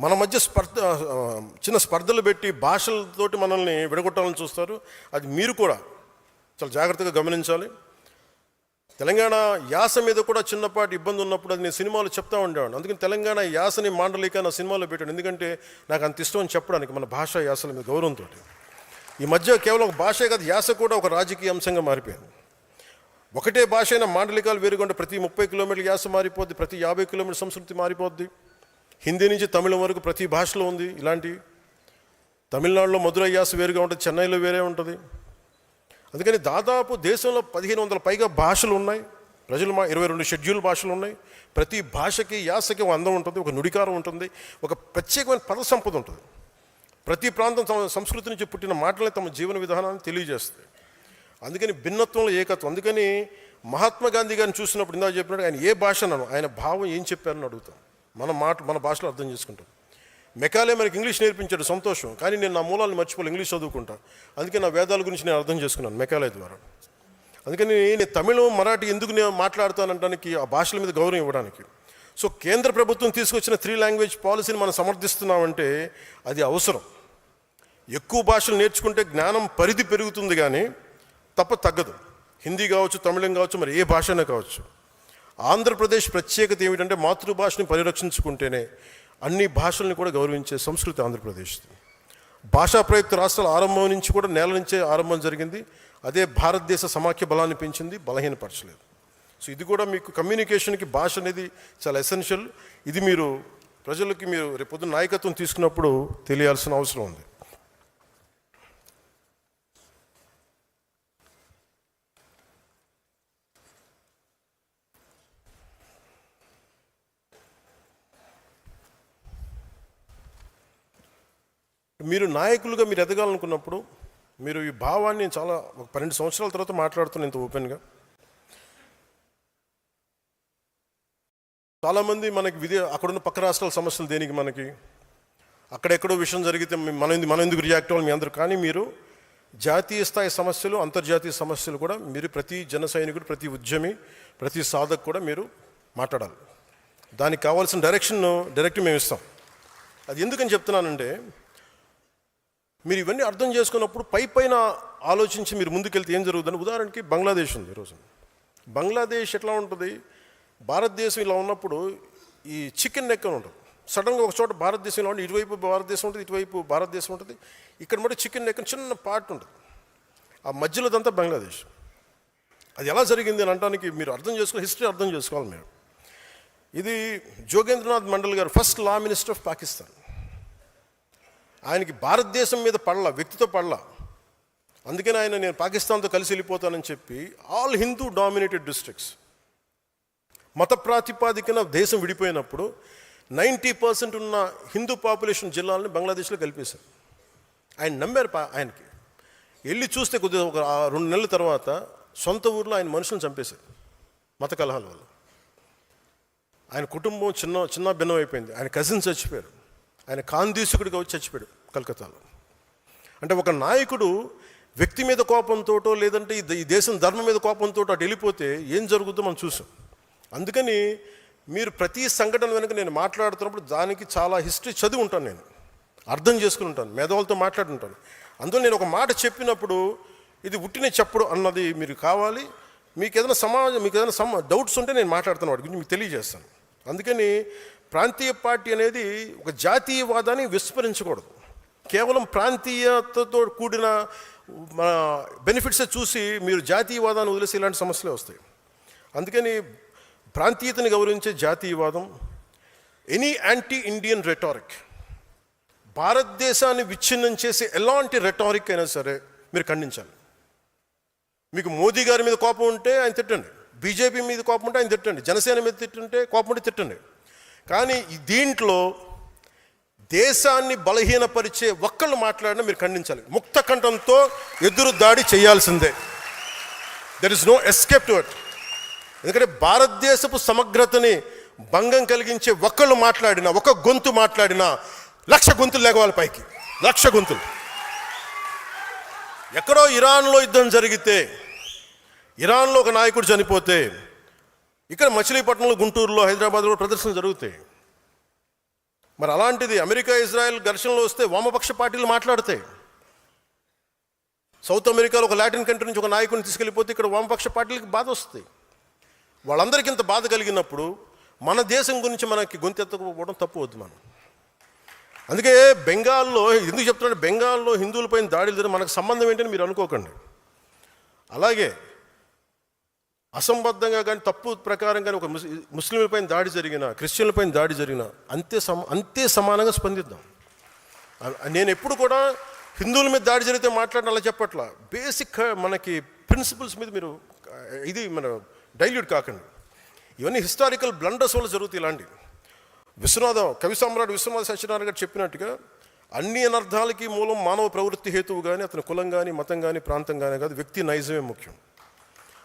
మన మధ్య చిన్న స్పర్ధలు పెట్టి భాషలతోటి మనల్ని విడగొట్టాలని చూస్తారు. అది మీరు కూడా చాలా జాగ్రత్తగా గమనించాలి. తెలంగాణ యాస మీద కూడా చిన్నపాటి ఇబ్బంది ఉన్నప్పుడు అది నేను సినిమాలో చెప్తా ఉండేవాడిని. అందుకని తెలంగాణ యాసని మాండలిక నా సినిమాలో పెట్టాను. ఎందుకంటే నాకు అంత ఇష్టం అని చెప్పడానికి, మన భాషా యాసల మీద గౌరవంతో. ఈ మధ్య కేవలం ఒక భాషే కాదు, యాస కూడా ఒక రాజకీయ అంశంగా మారిపోయింది. ఒకటే భాష అయినా మాండలికాలు వేరుగా ప్రతి 30 కిలోమీటర్ల యాస మారిపోద్ది, ప్రతి 50 కిలోమీటర్ల సంస్కృతి మారిపోద్ది. హిందీ నుంచి తమిళం వరకు ప్రతి భాషలో ఉంది ఇలాంటి. తమిళనాడులో మధురై యాస వేరుగా ఉంటుంది, చెన్నైలో వేరే ఉంటుంది. అందుకని దాదాపు దేశంలో 1500 పైగా భాషలు ఉన్నాయి. ప్రజలు 22 షెడ్యూల్ భాషలు ఉన్నాయి. ప్రతి భాషకి యాసకి ఒక అందం ఉంటుంది, ఒక నుడికారం ఉంటుంది, ఒక ప్రత్యేకమైన పద సంపద ఉంటుంది. ప్రతి ప్రాంతం తమ సంస్కృతి నుంచి పుట్టిన మాటలే తమ జీవన విధానాన్ని తెలియజేస్తాయి. అందుకని భిన్నత్వంలో ఏకత్వం. అందుకని మహాత్మా గాంధీ గారిని చూసినప్పుడు ఇందాక చెప్పినట్టు ఆయన ఏ భాష అన్నాను, ఆయన భావం ఏం చెప్పారని అడుగుతాం. మన భాషలో అర్థం చేసుకుంటాం. మెకాలే మనకి ఇంగ్లీష్ నేర్పించాడు, సంతోషం. కానీ నేను నా మూలాలను మర్చిపోయి ఇంగ్లీష్ చదువుకుంటాను. అందుకే నా వేదాల గురించి నేను అర్థం చేసుకున్నాను మెకాలే ద్వారా. అందుకని నేను తమిళం, మరాఠీ ఎందుకు నేను మాట్లాడతానంటానికి, ఆ భాషల మీద గౌరవం ఇవ్వడానికి. సో కేంద్ర ప్రభుత్వం తీసుకొచ్చిన 3 లాంగ్వేజ్ పాలసీని మనం సమర్థిస్తున్నామంటే అది అవసరం. ఎక్కువ భాషలు నేర్చుకుంటే జ్ఞానం పరిధి పెరుగుతుంది, కానీ తగ్గదు. హిందీ కావచ్చు, తమిళం కావచ్చు, మరి ఏ భాషనే కావచ్చు. ఆంధ్రప్రదేశ్ ప్రత్యేకత ఏమిటంటే మాతృభాషని పరిరక్షించుకుంటేనే అన్ని భాషల్ని కూడా గౌరవించే సంస్కృతి ఆంధ్రప్రదేశ్. భాషా ప్రయుక్త రాష్ట్రాల ఆరంభం నుంచి కూడా నేల నుంచే ఆరంభం జరిగింది. అదే భారతదేశ సమాఖ్య బలాన్ని పెంచింది, బలహీనపరచలేదు. సో ఇది కూడా మీకు కమ్యూనికేషన్కి భాష అనేది చాలా ఎసెన్షియల్. ఇది మీరు ప్రజలకి మీరు రేపొద్దున నాయకత్వం తీసుకున్నప్పుడు తెలియాల్సిన అవసరం ఉంది. మీరు నాయకులుగా మీరు ఎదగాలనుకున్నప్పుడు మీరు ఈ భావాన్ని చాలా ఒక 12 సంవత్సరాల తర్వాత మాట్లాడుతున్నాను ఇంత ఓపెన్గా. చాలామంది మనకి అక్కడున్న పక్క రాష్ట్రాల సమస్యలు దేనికి, మనకి అక్కడెక్కడో విషయం జరిగితే మనం ఎందుకు రియాక్ట్ అవ్వాలి మీ అందరూ. కానీ మీరు జాతీయ స్థాయి సమస్యలు, అంతర్జాతీయ సమస్యలు కూడా మీరు ప్రతి జన సైనికుడు, ప్రతి ఉద్యమి, ప్రతి సాధకు కూడా మీరు మాట్లాడాలి. దానికి కావాల్సిన డైరెక్ట్ మేము ఇస్తాం. అది ఎందుకని చెప్తున్నానంటే, మీరు ఇవన్నీ అర్థం చేసుకున్నప్పుడు పైన ఆలోచించి మీరు ముందుకెళ్తే ఏం జరుగుతుందని, ఉదాహరణకి బంగ్లాదేశ్ ఉంది. ఈరోజు బంగ్లాదేశ్ ఎట్లా ఉంటుంది, భారతదేశం ఇలా ఉన్నప్పుడు ఈ చికెన్ నెక్ అని ఉంటుంది. సడన్గా ఒక చోట భారతదేశంలో ఉండి ఇటువైపు భారతదేశం ఉంటుంది, ఇటువైపు భారతదేశం ఉంటుంది. ఇక్కడ మరి చికెన్ నెక్ చిన్న పార్ట్ ఉంటుంది, ఆ మధ్యలోదంతా బంగ్లాదేశ్. అది ఎలా జరిగింది అని అనడానికి మీరు అర్థం చేసుకోవాలి, హిస్టరీ అర్థం చేసుకోవాలి మీరు. ఇది జోగేంద్రనాథ్ మండల్ గారు first law minister of Pakistan. ఆయనకి భారతదేశం మీద పడలా, వ్యక్తితో పడలా. అందుకని ఆయన నేను పాకిస్తాన్తో కలిసి వెళ్ళిపోతానని చెప్పి ఆల్ హిందూ డామినేటెడ్ డిస్ట్రిక్ట్స్, మత ప్రాతిపాదికన దేశం విడిపోయినప్పుడు 90% ఉన్న హిందూ పాపులేషన్ జిల్లాలని బంగ్లాదేశ్లో కలిపేశారు. ఆయన నమ్మారు. ఆయనకి వెళ్ళి చూస్తే కొద్దిగా ఒక 2 నెలల తర్వాత సొంత ఊర్లో ఆయన మనుషులను చంపేశారు మత కలహాల వల్ల. ఆయన కుటుంబం చిన్న భిన్నం అయిపోయింది. ఆయన కజిన్స్ చచ్చిపోయారు. ఆయన కాందీసుకుడిగా వచ్చి చచ్చిపోయాడు కలకత్తాలో. అంటే ఒక నాయకుడు వ్యక్తి మీద కోపంతో లేదంటే ఈ దేశం ధర్మం మీద కోపంతో అటు వెళ్ళిపోతే ఏం జరుగుతుందో మనం చూసాం. అందుకని మీరు ప్రతి సంఘటన వెనుక నేను మాట్లాడుతున్నప్పుడు దానికి చాలా హిస్టరీ చదివి ఉంటాను, నేను అర్థం చేసుకుని ఉంటాను, మేధావులతో మాట్లాడుంటాను. అందులో నేను ఒక మాట చెప్పినప్పుడు ఇది ఉట్టినే చెప్పడు అన్నది మీరు కావాలి. మీకు ఏదైనా డౌట్స్ ఉంటే నేను మాట్లాడుతాను, వాటి గురించి మీకు తెలియజేస్తాను. అందుకని ప్రాంతీయ పార్టీ అనేది ఒక జాతీయవాదాన్ని విస్మరించకూడదు. కేవలం ప్రాంతీయతతో కూడిన బెనిఫిట్సే చూసి మీరు జాతీయవాదాన్ని వదిలేసి ఇలాంటి సమస్యలే వస్తాయి. అందుకని ప్రాంతీయతని గౌరవించే జాతీయవాదం, ఎనీ యాంటీ ఇండియన్ రెటారిక్, భారతదేశాన్ని విచ్ఛిన్నం చేసే ఎలాంటి రెటారిక్ అయినా సరే మీరు ఖండించాలి. మీకు మోదీ గారి మీద కోపం ఉంటే ఆయన తిట్టండి, బీజేపీ మీద కోపం ఉంటే ఆయన తిట్టండి, జనసేన మీద తిట్టుంటే కోపం ఉంటే తిట్టండి. కానీ దీంట్లో దేశాన్ని బలహీనపరిచే ఒక్కళ్ళు మాట్లాడినా మీరు ఖండించాలి. ముక్త కంఠంతో ఎదురు దాడి చేయాల్సిందే. There is no escape to it. ఎందుకంటే భారతదేశపు సమగ్రతని భంగం కలిగించే ఒక్కళ్ళు మాట్లాడినా, ఒక గొంతు మాట్లాడినా 1,00,000 గొంతులు లేకవాలి పైకి, 1,00,000 గొంతులు. ఎక్కడో ఇరాన్లో యుద్ధం జరిగితే, ఇరాన్లో ఒక నాయకుడు చనిపోతే, ఇక్కడ మచిలీపట్నంలో, గుంటూరులో, హైదరాబాద్లో ప్రదర్శనలు జరుగుతాయి. మరి అలాంటిది అమెరికా ఇజ్రాయెల్ ఘర్షణలో వస్తే వామపక్ష పార్టీలు మాట్లాడతాయి. సౌత్ అమెరికాలో ఒక లాటిన్ కంట్రీ నుంచి ఒక నాయకుడిని తీసుకెళ్ళిపోతే ఇక్కడ వామపక్ష పార్టీలకు బాధ వస్తుంది. వాళ్ళందరికీ ఇంత బాధ కలిగినప్పుడు మన దేశం గురించి మనకి గొంతెత్తకపోవడం తప్పు వద్దు మనం. అందుకే బెంగాల్లో ఎందుకు చెప్తున్నాడు, బెంగాల్లో హిందువులపైన దాడులు జరిగి మనకు సంబంధం ఏంటని మీరు అనుకోకండి. అలాగే అసంబద్ధంగా కానీ తప్పు ప్రకారం కానీ ఒక ముస్లింలపైన దాడి జరిగిన, క్రిస్టియన్లపైన దాడి జరిగిన అంతే సమానంగా స్పందిద్దాం. నేను ఎప్పుడు కూడా హిందువుల మీద దాడి జరిగితే మాట్లాడిన అలా చెప్పట్లా. బేసిక్ మనకి ప్రిన్సిపల్స్ మీద మీరు మన డైల్యూట్ కాకండి. ఇవన్నీ హిస్టారికల్ బ్లండర్స్ వల్ల జరుగుతాయి. ఇలాంటి కవి సామ్రాట్ విశ్వనాథ సత్యనారాయణ గారు చెప్పినట్టుగా అన్ని అనర్థాలకి మూలం మానవ ప్రవృత్తి హేతువు కానీ, అతని కులం కానీ, మతం కానీ, ప్రాంతం కానీ కాదు, వ్యక్తి నైజమే ముఖ్యం.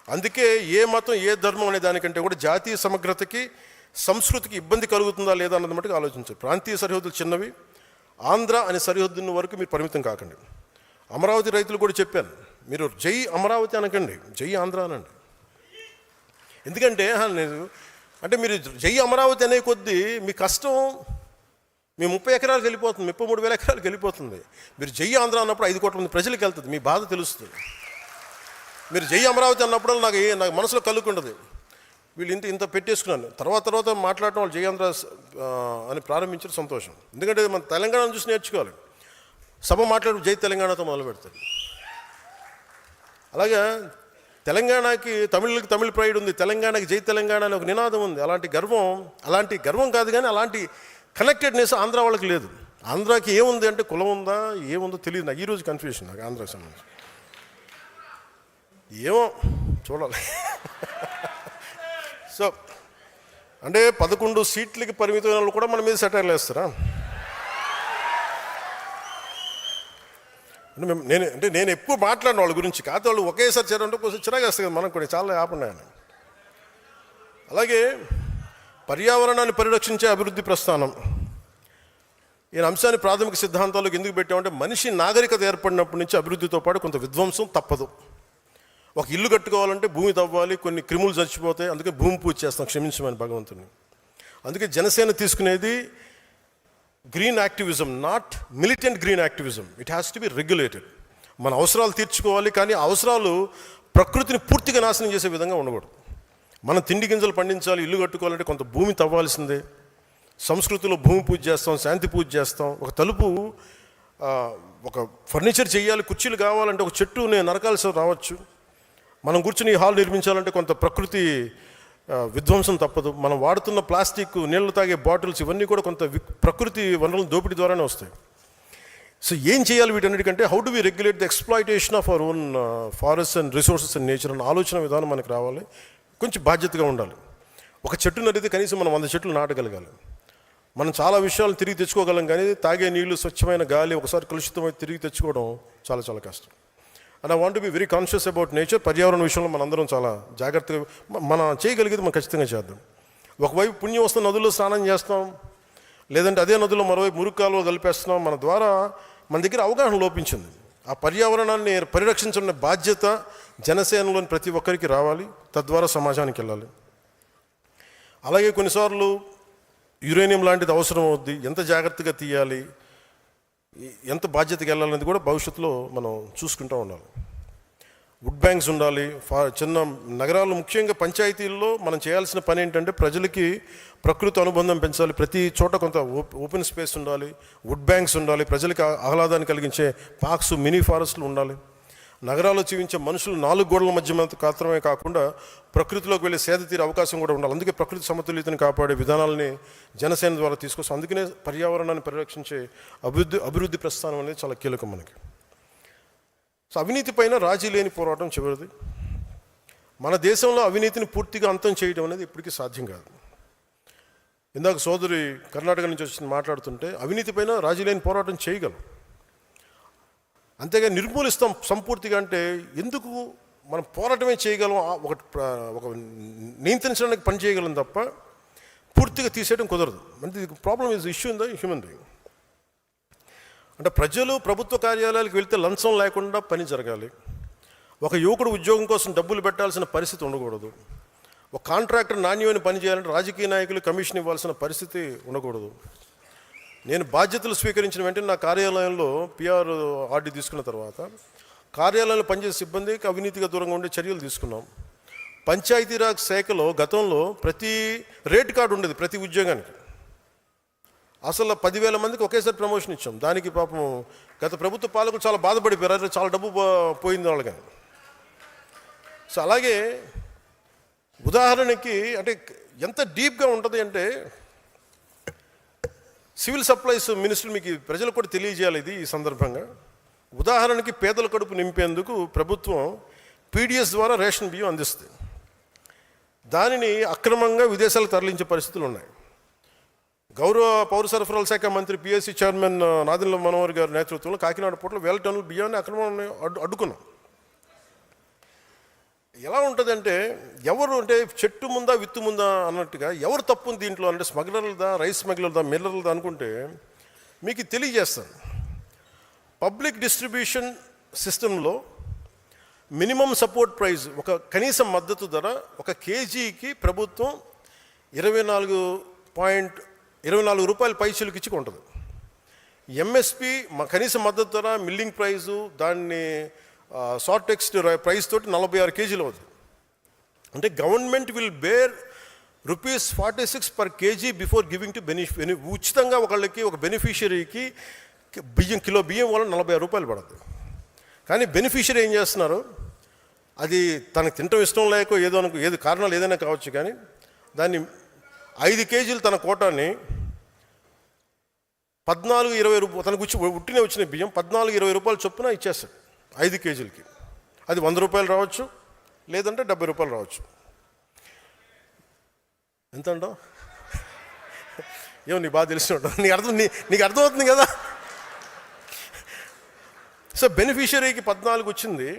అందుకే ఏ మతం ఏ ధర్మం అనే దానికంటే కూడా జాతీయ సమగ్రతకి, సంస్కృతికి ఇబ్బంది కలుగుతుందా లేదా అన్నది మటుకు ఆలోచించారు. ప్రాంతీయ సరిహద్దులు చిన్నవి, ఆంధ్ర అనే సరిహద్దున్న వరకు మీరు పరిమితం కాకండి. అమరావతి రైతులు కూడా చెప్పాను, మీరు జై అమరావతి అనకండి, జై ఆంధ్ర అనండి. ఎందుకంటే మీరు జై అమరావతి అనే కొద్దీ మీ కష్టం మీ 30 ఎకరాలకు వెళ్ళిపోతుంది, 33,000 ఎకరాలకు వెళ్ళిపోతుంది. మీరు జై ఆంధ్ర అన్నప్పుడు 5 కోట్ల మంది ప్రజలకు వెళ్తుంది, మీ బాధ తెలుస్తుంది. మీరు జై అమరావతి అన్నప్పుడు నాకు మనసులో కలుగుకుంటుంది, వీళ్ళు ఇంత పెట్టేసుకున్నాను. తర్వాత మాట్లాడటం వాళ్ళు జై ఆంధ్ర అని ప్రారంభించడం సంతోషం. ఎందుకంటే మన తెలంగాణను చూసి నేర్చుకోవాలి. సభ మాట్లాడు జై తెలంగాణతో మొదలు పెడతారు. అలాగే తెలంగాణకి తమిళకి తమిళ ప్రైడ్ ఉంది, తెలంగాణకి జై తెలంగాణ అని ఒక నినాదం ఉంది. అలాంటి గర్వం కాదు, కానీ అలాంటి కనెక్టెడ్నెస్ ఆంధ్ర వాళ్ళకి లేదు. ఆంధ్రాకి ఏముంది అంటే కులం ఉందా ఏముందో తెలియదు. నాకు ఈరోజు కన్ఫ్యూషన్ నాకు ఆంధ్రాకి సంబంధించి. ఏమో చూడాలి. సో అంటే 11 సీట్లకి పరిమితమైన వాళ్ళు కూడా మన మీద సెటైర్లు వేస్తారా? నేను ఎక్కువ మాట్లాడిన వాళ్ళ గురించి కాదు, వాళ్ళు ఒకేసారి చేరంటే కొంచెం చిరాగా వేస్తుంది కదా మనకు కూడా, చాలా ఆపన్నాయని. అలాగే పర్యావరణాన్ని పరిరక్షించే అభివృద్ధి ప్రస్థానం, ఈ అంశాన్ని ప్రాథమిక సిద్ధాంతాలకు ఎందుకు పెట్టామంటే మనిషి నాగరికత ఏర్పడినప్పటి నుంచి అభివృద్ధితో పాటు కొంత విధ్వంసం తప్పదు. ఒక ఇల్లు కట్టుకోవాలంటే భూమి తవ్వాలి, కొన్ని క్రిములు చచ్చిపోతాయి, అందుకే భూమి పూజ చేస్తాం క్షమించమని భగవంతుని. అందుకే జనసేన తీసుకునేది green activism, not militant green activism. It has to be regulated. మన అవసరాలు తీర్చుకోవాలి, కానీ ఆ అవసరాలు ప్రకృతిని పూర్తిగా నాశనం చేసే విధంగా ఉండకూడదు. మనం తిండి గింజలు పండించాలి, ఇల్లు కట్టుకోవాలంటే కొంత భూమి తవ్వాల్సిందే. సంస్కృతిలో భూమి పూజ చేస్తాం, శాంతి పూజ చేస్తాం. ఒక తలుపు, ఒక ఫర్నిచర్ చేయాలి, కుర్చీలు కావాలంటే ఒక చెట్టు నేను నరకాల్సి రావచ్చు. మనం కూర్చుని హాల్ నిర్మించాలంటే కొంత ప్రకృతి విధ్వంసం తప్పదు. మనం వాడుతున్న ప్లాస్టిక్, నీళ్లు తాగే బాటిల్స్, ఇవన్నీ కూడా కొంత ప్రకృతి వనరుల దోపిడీ ద్వారానే వస్తాయి. సో ఏం చేయాలి వీటన్నిటికంటే, how do we regulate the exploitation of our own forest and resources and nature అన్న ఆలోచన విధానం మనకు రావాలి. కొంచెం బాధ్యతగా ఉండాలి. ఒక చెట్టు నరిగితే కనీసం మనం 100 చెట్లు నాటగలగాలి. మనం చాలా విషయాలు తిరిగి తెచ్చుకోగలం, కానీ తాగే నీళ్లు, స్వచ్ఛమైన గాలి ఒకసారి కలుషితమై తిరిగి తెచ్చుకోవడం చాలా చాలా కష్టం. And I want to be very conscious about nature. పర్యావరణ విషయంలో మనందరం చాలా జాగ్రత్తగా మనం చేయగలిగేది మనం ఖచ్చితంగా చేద్దాం. ఒకవైపు పుణ్యం వస్తున్న నదుల్లో స్నానం చేస్తాం, లేదంటే అదే నదుల్లో మరోవైపు మురుగు కాలువ కలిపేస్తున్నాం. మన ద్వారా మన దగ్గర అవగాహన లోపించింది. ఆ పర్యావరణాన్ని పరిరక్షించిన బాధ్యత జనసేనలోని ప్రతి ఒక్కరికి రావాలి, తద్వారా సమాజానికి వెళ్ళాలి. అలాగే కొన్నిసార్లు యురేనియం లాంటిది అవసరం అవుద్ది, ఎంత జాగ్రత్తగా తీయాలి, ఎంత బాధ్యతగా వెళ్ళాలనేది కూడా భవిష్యత్తులో మనం చూసుకుంటూ ఉండాలి. వుడ్ బ్యాంక్స్ ఉండాలి. చిన్న నగరాలు, ముఖ్యంగా పంచాయతీల్లో మనం చేయాల్సిన పని ఏంటంటే ప్రజలకి ప్రకృతి అనుబంధం పెంచాలి. ప్రతి చోట కొంత ఓపెన్ స్పేస్ ఉండాలి, వుడ్ బ్యాంక్స్ ఉండాలి, ప్రజలకి ఆహ్లాదాన్ని కలిగించే పార్క్స్, మినీ ఫారెస్ట్లు ఉండాలి. నగరాల్లో జీవించే మనుషులు 4 గోడల మధ్య మాత్రమే కాకుండా ప్రకృతిలోకి వెళ్ళి సేద తీరే అవకాశం కూడా ఉండాలి. అందుకే ప్రకృతి సమతుల్యతను కాపాడే విధానాలని జనసేన ద్వారా తీసుకొస్తాం. అందుకనే పర్యావరణాన్ని పరిరక్షించే అభివృద్ధి ప్రస్థానం అనేది చాలా కీలకం మనకి. సో అవినీతి పైన రాజీ లేని పోరాటం చివరిది. మన దేశంలో అవినీతిని పూర్తిగా అంతం చేయడం అనేది ఇప్పటికీ సాధ్యం కాదు. ఇందాక సోదరి కర్ణాటక నుంచి వచ్చి మాట్లాడుతుంటే అవినీతి పైన రాజీ లేని పోరాటం చేయగలం, అంతేగా నిర్మూలిస్తాం సంపూర్తిగా అంటే ఎందుకు? మనం పోరాటమే చేయగలం, ఒక నియంత్రించడానికి పని చేయగలం తప్ప పూర్తిగా తీసేయడం కుదరదు. అంటే problem is issue in the human being. అంటే ప్రజలు ప్రభుత్వ కార్యాలయాలకు వెళ్తే లంచం లేకుండా పని జరగాలి. ఒక యువకుడు ఉద్యోగం కోసం డబ్బులు పెట్టాల్సిన పరిస్థితి ఉండకూడదు. ఒక కాంట్రాక్టర్ నాణ్యమైన పని చేయాలంటే రాజకీయ నాయకులు కమిషన్ ఇవ్వాల్సిన పరిస్థితి ఉండకూడదు. నేను బాధ్యతలు స్వీకరించిన వెంటనే నా కార్యాలయంలో పిఆర్ ఆర్డీ తీసుకున్న తర్వాత కార్యాలయంలో పనిచేసే సిబ్బందికి అవినీతిగా దూరంగా ఉండే చర్యలు తీసుకున్నాం. పంచాయతీరాజ్ శాఖలో గతంలో ప్రతి రేట్ కార్డు ఉండేది ప్రతి ఉద్యోగానికి. అసలు 10,000 మందికి ఒకేసారి ప్రమోషన్ ఇచ్చాం. దానికి పాపం గత ప్రభుత్వ పాలకులు చాలా బాధపడిపోయారు, చాలా డబ్బు పోయింది వాళ్ళకి. సో అలాగే ఉదాహరణకి అంటే ఎంత డీప్గా ఉంటుంది అంటే సివిల్ సప్లైస్ మినిస్టర్ మీకు ప్రజలకు కూడా తెలియజేయాలి ఇది ఈ సందర్భంగా. ఉదాహరణకి పేదల కడుపు నింపేందుకు ప్రభుత్వం పీడిఎస్ ద్వారా రేషన్ బియ్యం అందిస్తుంది. దానిని అక్రమంగా విదేశాలకు తరలించే పరిస్థితులు ఉన్నాయి. గౌరవ పౌర సరఫరాల శాఖ మంత్రి పిఎస్సి చైర్మన్ నాదెండ్ల మనోహర్ గారి నేతృత్వంలో కాకినాడ పోర్టులో 1000 టన్నుల బియ్యాన్ని అక్రమంగా అడ్డుకున్నాం. ఎలా ఉంటుందంటే ఎవరు అంటే చెట్టు ముందా విత్తు ముందా అన్నట్టుగా ఎవరు తప్పు దీంట్లో అంటే స్మగ్లర్లదా, రైస్ స్మగ్లర్దా, మిల్లర్లదా అనుకుంటే మీకు తెలియజేస్తాను. పబ్లిక్ డిస్ట్రిబ్యూషన్ సిస్టంలో మినిమం సపోర్ట్ ప్రైస్, ఒక కనీస మద్దతు ధర 1 కేజీకి ప్రభుత్వం 24 రూపాయల పైసలకి ఇచ్చి కొంటుంది. ఎంఎస్పి కనీస మద్దతు ధర, మిల్లింగ్ ప్రైజు, దాన్ని షార్ట్ టెక్స్ట్ ప్రైస్ తోటి 46 కేజీలు అవుతుంది. అంటే government will bear ₹46 per kg before giving to ఉచితంగా ఒకళ్ళకి, ఒక బెనిఫిషియరీకి కిలో బియ్యం వల్ల 46 రూపాయలు పడుతుంది. కానీ బెనిఫిషియరీ ఏం చేస్తున్నారు, అది తనకు తినటం ఇష్టం లేకో ఏదో కారణాలు ఏదైనా కావచ్చు, కానీ దాన్ని 5 కేజీలు తన కోటాన్ని 14-20 రూపాయలు తనకు ఉట్టినే వచ్చిన బియ్యం 14-20 రూపాయలు చొప్పున ఇచ్చేస్తాడు 5 కేజీలకి. అది 100 రూపాయలు రావచ్చు, లేదంటే 70 రూపాయలు రావచ్చు. ఎంత అంటావు? ఏమో నీ బాగా తెలిసినట్టు నీకు అర్థమవుతుంది కదా. సో బెనిఫిషియరీకి 14 వచ్చింది,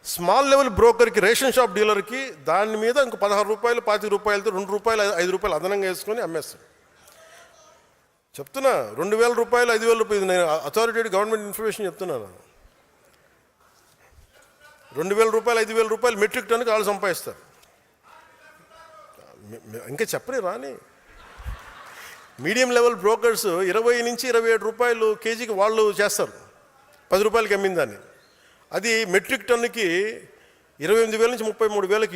స్మాల్ లెవెల్ బ్రోకర్కి, రేషన్ షాప్ డీలర్కి దాని మీద ఇంకో 16 రూపాయలు, 25 రూపాయలతో 2 రూపాయలు, 5 రూపాయలు అదనంగా వేసుకొని అమ్మేస్తాడు. చెప్తున్నా 2,000 రూపాయలు, 5,000 రూపాయలు, నేను అథారిటేట్ గవర్నమెంట్ ఇన్ఫర్మేషన్ చెప్తున్నాను. 2,000 రూపాయలు, 5,000 రూపాయలు మెట్రిక్ టన్నుకి వాళ్ళు సంపాదిస్తారు. ఇంకా చెప్పని రాని మీడియం లెవెల్ బ్రోకర్స్ 20 నుంచి 27 రూపాయలు కేజీకి వాళ్ళు చేస్తారు, 10 రూపాయలకి అమ్మిన దాన్ని. అది మెట్రిక్ టన్నుకి 28,000 నుంచి 33,000కి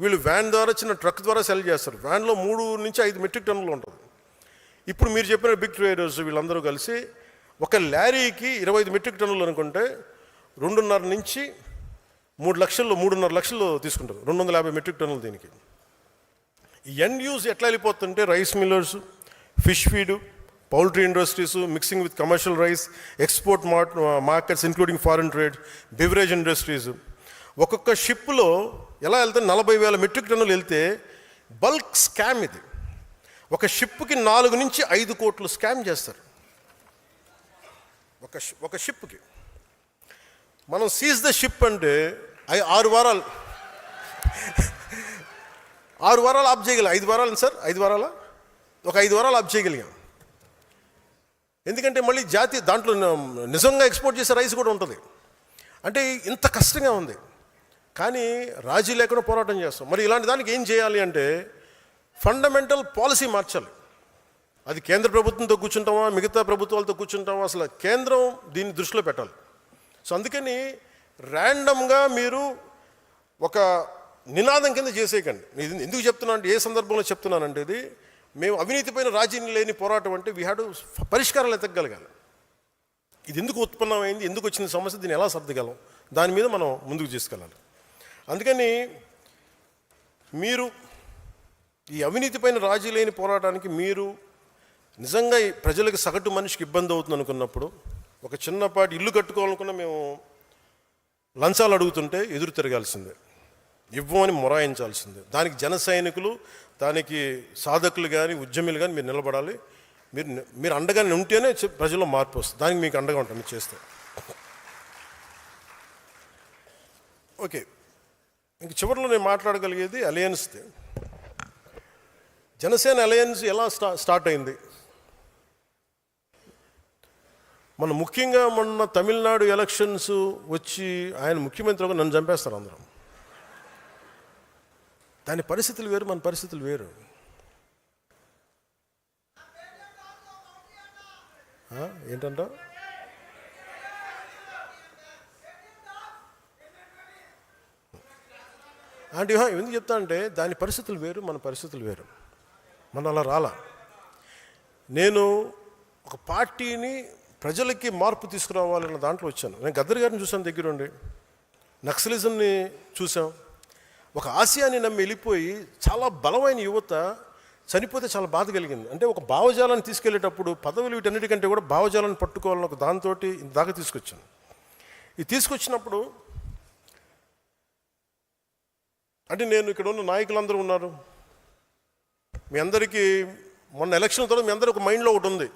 వీళ్ళు వ్యాన్ ద్వారా, చిన్న ట్రక్ ద్వారా సెల్ చేస్తారు. వ్యాన్లో 3 నుంచి 5 మెట్రిక్ టన్నులు ఉంటుంది. ఇప్పుడు మీరు చెప్పిన బిగ్ ట్రేడర్స్ వీళ్ళందరూ కలిసి ఒక లారీకి 25 మెట్రిక్ టన్నులు అనుకుంటే 2.5 నుంచి 3.5 లక్షలు తీసుకుంటారు. 250 మెట్రిక్ టన్నులు దీనికి. ఎండ్ యూజ్ ఎట్లా వెళ్ళిపోతుంటే rice millers, fish feed, poultry industries, mixing with commercial rice, export markets including foreign trade, beverage industries. ఒక్కొక్క షిప్లో ఎలా వెళ్తే 40,000 మెట్రిక్ టన్నులు వెళ్తే బల్క్ స్కామ్ ఇది. ఒక షిప్కి 4 నుంచి 5 కోట్లు స్కామ్ చేస్తారు ఒక షిప్కి. మనం సీజ్ ద షిప్ అంటే 6 వారాలు ఆఫ్ చేయగలిగాం. 5 వారాలు సార్, 5 వారాల ఒక 5 వారాలు ఆఫ్ చేయగలిగాం. ఎందుకంటే మళ్ళీ దాంట్లో నిజంగా ఎక్స్పోర్ట్ చేసే రైస్ కూడా ఉంటుంది. అంటే ఇంత కష్టంగా ఉంది, కానీ రాజీ లేకుండా పోరాటం చేస్తాం. మరి ఇలాంటి దానికి ఏం చేయాలి అంటే ఫండమెంటల్ పాలసీ మార్చాలి. అది కేంద్ర ప్రభుత్వంతో కూర్చుంటామా, మిగతా ప్రభుత్వాలతో కూర్చుంటామా, అసలు కేంద్రం దీన్ని దృష్టిలో పెట్టాలి. సో అందుకని ర్యాండమ్గా మీరు ఒక నినాదం కింద చేసేయకండి. ఇది ఎందుకు చెప్తున్నాను అంటే, ఏ సందర్భంలో చెప్తున్నానంటే, ఇది మేము అవినీతిపైన రాజీ లేని పోరాటం అంటే వీ హ్యావ్ టు పరిష్కారాలు ఎతకగలగాలి. ఇది ఎందుకు ఉత్పన్నమైంది, ఎందుకు వచ్చిన సమస్య, దీన్ని ఎలా సర్దగలం, దాని మీద మనం ముందుకు తీసుకెళ్ళాలి. అందుకని మీరు ఈ అవినీతిపైన రాజీ లేని పోరాటానికి మీరు నిజంగా ప్రజలకు, సగటు మనిషికి ఇబ్బంది అవుతుంది అనుకున్నప్పుడు, ఒక చిన్నపాటి ఇల్లు కట్టుకోవాలనుకున్న మేము లంచాలు అడుగుతుంటే ఎదురు తిరగాల్సిందే, ఇవ్వమని మొరాయించాల్సిందే. దానికి జన సైనికులు, దానికి సాధకులు కానీ ఉద్యమిలు కానీ మీరు నిలబడాలి. మీరు అండగానే ఉంటేనే ప్రజల్లో మార్పు వస్తుంది. దానికి మీకు అండగా ఉంటాం మీరు చేస్తే. ఓకే, ఇంక చివరిలో నేను మాట్లాడగలిగేది అలయన్స్ది. జనసేన అలయన్స్ ఎలా స్టార్ట్ అయింది. ముఖ్యంగా మొన్న తమిళనాడు ఎలక్షన్స్ వచ్చి ఆయన ముఖ్యమంత్రిగా నన్ను చంపేస్తారు అందరం. దాని పరిస్థితులు వేరు, మన పరిస్థితులు వేరు. ఏంటంట అంటే ఎందుకు చెప్తా అంటే, దాని పరిస్థితులు వేరు, మన పరిస్థితులు వేరు. మనం అలా రాలా. నేను ఒక పార్టీని ప్రజలకి మార్పు తీసుకురావాలన్న దాంట్లో వచ్చాను. నేను గద్దర్ గారిని చూసాను దగ్గరుండి, నక్సలిజంని చూసాం. ఒక ఆశయాన్ని నమ్మి వెళ్ళిపోయి చాలా బలమైన యువత చనిపోతే చాలా బాధ కలిగింది. అంటే ఒక భావజాలాన్ని తీసుకెళ్లేటప్పుడు పదవులు వీటన్నిటికంటే కూడా భావజాలాన్ని పట్టుకోవాలని ఒక దాంతో దాకా తీసుకొచ్చాను. ఇది తీసుకొచ్చినప్పుడు అంటే నేను ఇక్కడ ఉన్న నాయకులందరూ ఉన్నారు, మీ అందరికీ మొన్న ఎలక్షన్ తర్వాత మీ అందరూ ఒక మైండ్లో ఒకటి ఉంది.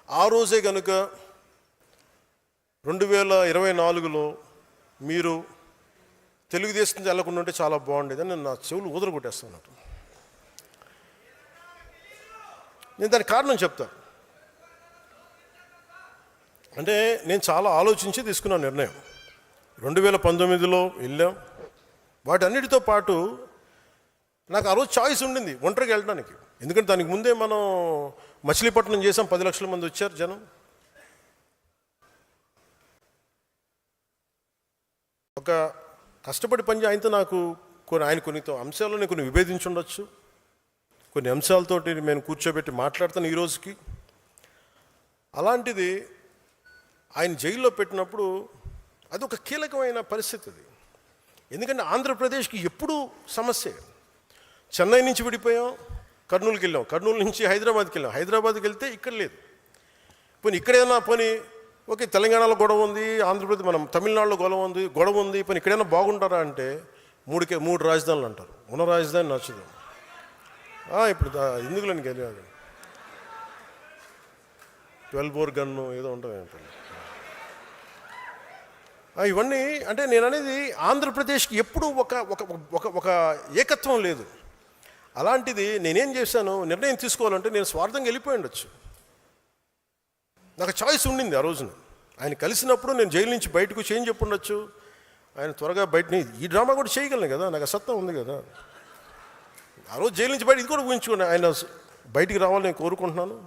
ఆ రోజే కనుక 2024లో మీరు తెలుగుదేశం వెళ్ళకుండా ఉంటే చాలా బాగుండేది అని నేను నా చెవులు ఊదర కొట్టేస్తాను. నేను దానికి కారణం చెప్తాను. అంటే నేను చాలా ఆలోచించి తీసుకున్న నిర్ణయం. 2019లో వెళ్ళాం. వాటన్నిటితో పాటు నాకు ఆ రోజు చాయిస్ ఉండింది ఒంటరికి వెళ్ళడానికి. ఎందుకంటే దానికి ముందే మనం మచిలీపట్నం చేసాం, 10 లక్షల మంది వచ్చారు జనం. ఒక కష్టపడి పని ఆయనతో నాకు ఆయన కొన్ని అంశాల్లో నేను కొన్ని విభేదించి ఉండొచ్చు. కొన్ని అంశాలతోటి నేను కూర్చోబెట్టి మాట్లాడతాను ఈ రోజుకి. అలాంటిది ఆయన జైల్లో పెట్టినప్పుడు అది ఒక కీలకమైన పరిస్థితి అది. ఎందుకంటే ఆంధ్రప్రదేశ్కి ఎప్పుడూ సమస్య. చెన్నై నుంచి విడిపోయాం, కర్నూలుకి వెళ్ళాం, కర్నూలు నుంచి హైదరాబాద్కి వెళ్ళాం, హైదరాబాద్కి వెళ్తే ఇక్కడ లేదు. పోనీ ఇక్కడైనా పోనీ ఓకే, తెలంగాణలో గొడవ ఉంది, ఆంధ్రప్రదేశ్ మనం తమిళనాడులో గొడవ ఉంది, పోనీ ఇక్కడైనా బాగుంటారా అంటే 3 రాజధానులు అంటారు. ఉన్న రాజధాని నచ్చదు. ఇప్పుడు ఎందుకు లేని 12 బోర్ గన్ను ఏదో ఉంటుంది. ఇవన్నీ అంటే నేను అనేది ఆంధ్రప్రదేశ్కి ఎప్పుడూ ఒక ఏకత్వం లేదు. అలాంటిది నేనేం చేశాను, నిర్ణయం తీసుకోవాలంటే నేను స్వార్థంగా వెళ్ళిపోయి ఉండొచ్చు. నాకు చాయిస్ ఉండింది ఆ రోజున. ఆయన కలిసినప్పుడు నేను జైలు నుంచి బయటకు చేంజ్ చెప్పి ఉండొచ్చు. ఆయన త్వరగా బయటని ఈ డ్రామా కూడా చేయగలను కదా, నాకు సత్తా ఉంది కదా. ఆ రోజు జైలు నుంచి బయట ఇది కూడా ఊహించుకోండి. ఆయన బయటికి రావాలని నేను కోరుకుంటున్నాను.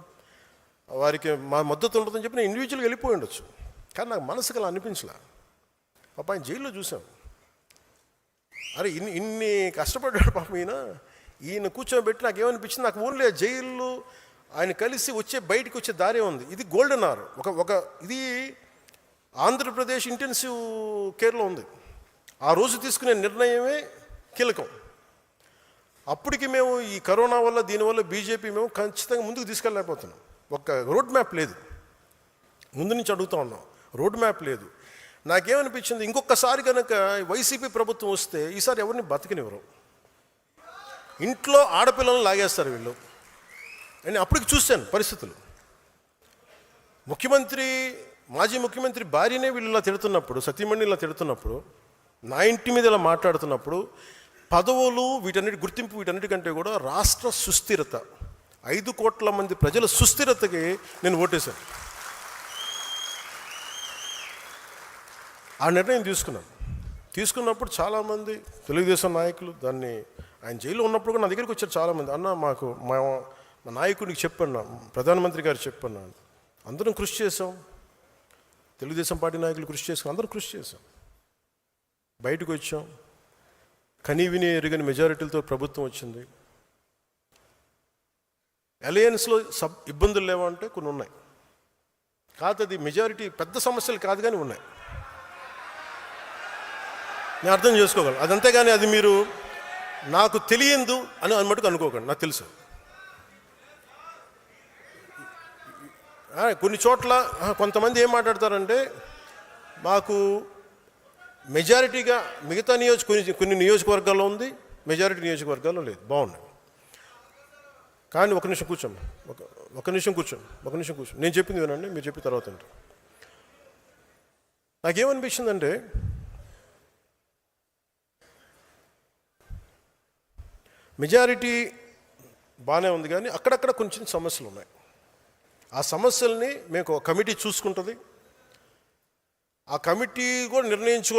వారికి మా మద్దతు ఉంటుందని చెప్పి నేను ఇండివిజువల్గా వెళ్ళిపోయి ఉండొచ్చు. కానీ నాకు మనసుకు అలా అనిపించలే. పాప ఆయన జైల్లో చూసాం. అరే ఇన్ని కష్టపడ్డాడు పాపం ఈయన కూర్చోబెట్టి నాకు ఏమనిపించింది, నాకు ఓన్లీ జైల్లో ఆయన కలిసి బయటికి వచ్చే దారే ఉంది. ఇది గోల్డెన్ అవర్. ఒక ఇది ఆంధ్రప్రదేశ్ ఇంటెన్సివ్ కేర్లో ఉంది. ఆ రోజు తీసుకునే నిర్ణయమే కీలకం. అప్పటికి మేము ఈ కరోనా వల్ల దీనివల్ల బీజేపీ మేము ఖచ్చితంగా ముందుకు తీసుకెళ్ళలేకపోతున్నాం. ఒక రోడ్ మ్యాప్ లేదు. ముందు నుంచి అడుగుతూ ఉన్నాం, రోడ్ మ్యాప్ లేదు. నాకేమనిపించింది, ఇంకొకసారి కనుక వైసీపీ ప్రభుత్వం వస్తే ఈసారి ఎవరిని బతికినివ్వరు. ఇంట్లో ఆడపిల్లలను లాగేస్తారు వీళ్ళు. నేను అప్పటికి చూశాను పరిస్థితులు. మాజీ ముఖ్యమంత్రి భార్యనే వీళ్ళు ఇలా తిడుతున్నప్పుడు, సతీమణి ఇలా తిడుతున్నప్పుడు, నా ఇంటి మీద ఇలా మాట్లాడుతున్నప్పుడు, పదవులు గుర్తింపు వీటన్నిటికంటే కూడా రాష్ట్ర సుస్థిరత, 5 కోట్ల మంది ప్రజల సుస్థిరతకి నేను ఓటేశాను. ఆ నిర్ణయం తీసుకున్నప్పుడు చాలామంది తెలుగుదేశం నాయకులు దాన్ని, ఆయన జైల్లో ఉన్నప్పుడు కూడా నా దగ్గరికి వచ్చారు చాలామంది. అన్న మా నాయకుడికి చెప్పన్నా, ప్రధానమంత్రి గారు చెప్పన్నా. అందరం కృషి చేసాం, తెలుగుదేశం పార్టీ నాయకులు కృషి చేసుకుని అందరం కృషి చేసాం. బయటకు వచ్చాం, కనీవిని ఎరుగని మెజారిటీలతో ప్రభుత్వం వచ్చింది. అలయన్స్లో ఇబ్బందులు లేవంటే కొన్ని ఉన్నాయి. కాదు, అది మెజారిటీ పెద్ద సమస్యలు కాదు కానీ ఉన్నాయి. నేను అర్థం చేసుకోగలను. అదంతే కానీ అది మీరు నాకు తెలియదు అని మటుకు అనుకోకండి. నాకు తెలుసు. కొన్ని చోట్ల కొంతమంది ఏం మాట్లాడతారంటే, మాకు మెజారిటీగా మిగతా కొన్ని నియోజకవర్గాల్లో ఉంది, మెజారిటీ నియోజకవర్గాల్లో లేదు. బాగున్నాయి. కానీ ఒక నిమిషం కూర్చోండి. నేను చెప్పింది వినండి, మీరు చెప్పిన తర్వాత అంటే నాకేమనిపించిందంటే, మెజారిటీ బాగానే ఉంది కానీ అక్కడక్కడ కొంచెం సమస్యలు ఉన్నాయి. ఆ సమస్యల్ని మేము ఒక కమిటీ చూసుకుంటుంది. ఆ కమిటీ కూడా నిర్ణయించుకో